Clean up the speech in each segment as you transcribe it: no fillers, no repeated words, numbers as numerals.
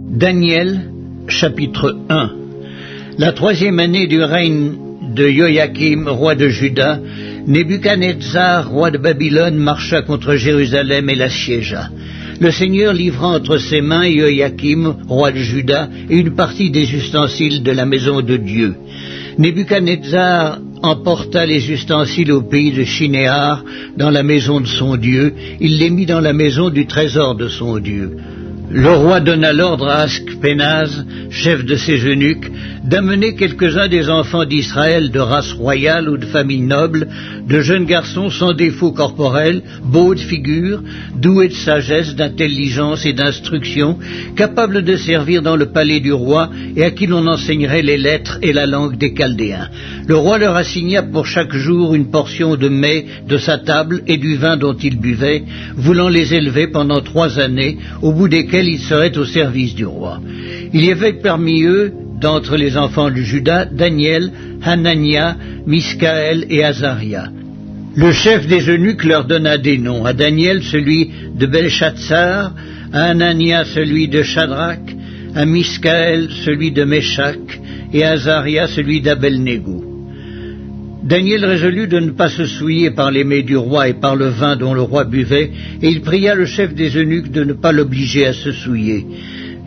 Daniel, chapitre 1. La troisième année du règne de Joachim, roi de Juda, Nebuchadnezzar, roi de Babylone, marcha contre Jérusalem et l'assiégea. Le Seigneur livra entre ses mains Joachim, roi de Juda, et une partie des ustensiles de la maison de Dieu. Nebuchadnezzar emporta les ustensiles au pays de Shinéar, dans la maison de son Dieu. Il les mit dans la maison du trésor de son Dieu. Le roi donna l'ordre à Ashpenaz, chef de ses eunuques, d'amener quelques-uns des enfants d'Israël de race royale ou de famille noble, de jeunes garçons sans défaut corporel, beaux de figure, doués de sagesse, d'intelligence et d'instruction, capables de servir dans le palais du roi et à qui l'on enseignerait les lettres et la langue des Chaldéens. Le roi leur assigna pour chaque jour une portion de mets de sa table et du vin dont ils buvaient, voulant les élever pendant 3 années, au bout desquelles ils seraient au service du roi. Il y avait parmi eux, d'entre les enfants de Juda, Daniel, Hanania, Miskaël et Azaria. Le chef des eunuques leur donna des noms. À Daniel, celui de Belshazzar, à Hanania, celui de Shadrach, à Miskaël, celui de Meshach, et à Azaria, celui d'Abel-Nego. Daniel résolut de ne pas se souiller par les mets du roi et par le vin dont le roi buvait, et il pria le chef des eunuques de ne pas l'obliger à se souiller.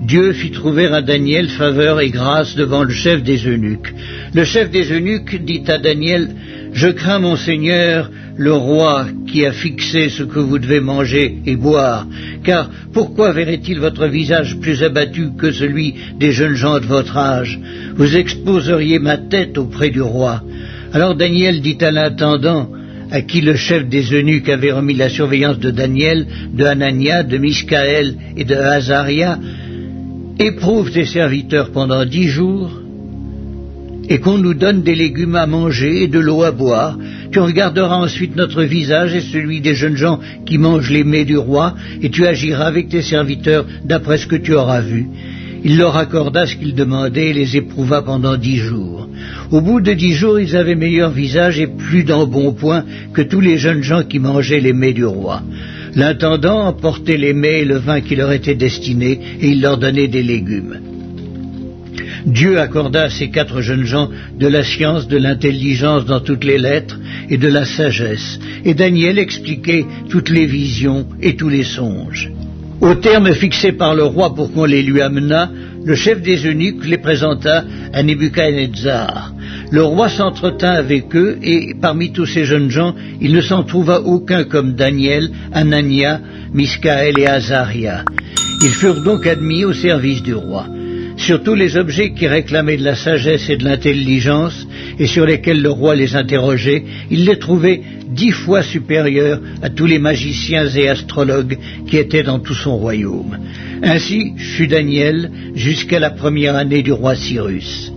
Dieu fit trouver à Daniel faveur et grâce devant le chef des eunuques. Le chef des eunuques dit à Daniel, « Je crains mon Seigneur, le roi, qui a fixé ce que vous devez manger et boire, car pourquoi verrait-il votre visage plus abattu que celui des jeunes gens de votre âge? Vous exposeriez ma tête auprès du roi. » Alors Daniel dit à l'intendant, à qui le chef des eunuques avait remis la surveillance de Daniel, de Hanania, de Miskaël et de Azaria, « Éprouve tes serviteurs pendant 10 jours, et qu'on nous donne des légumes à manger et de l'eau à boire. Tu regarderas ensuite notre visage et celui des jeunes gens qui mangent les mets du roi, et tu agiras avec tes serviteurs d'après ce que tu auras vu. » Il leur accorda ce qu'ils demandaient et les éprouva pendant 10 jours. Au bout de 10 jours, ils avaient meilleur visage et plus d'embonpoint que tous les jeunes gens qui mangeaient les mets du roi. L'intendant emportait les mets et le vin qui leur étaient destinés, et il leur donnait des légumes. Dieu accorda à ces 4 jeunes gens de la science, de l'intelligence dans toutes les lettres et de la sagesse, et Daniel expliquait toutes les visions et tous les songes. Au terme fixé par le roi pour qu'on les lui amenât, le chef des eunuques les présenta à Nebuchadnezzar. Le roi s'entretint avec eux, et parmi tous ces jeunes gens, il ne s'en trouva aucun comme Daniel, Hanania, Miskaël et Azaria. Ils furent donc admis au service du roi. Sur tous les objets qui réclamaient de la sagesse et de l'intelligence, et sur lesquels le roi les interrogeait, il les trouvait 10 fois supérieurs à tous les magiciens et astrologues qui étaient dans tout son royaume. Ainsi fut Daniel jusqu'à la première année du roi Cyrus.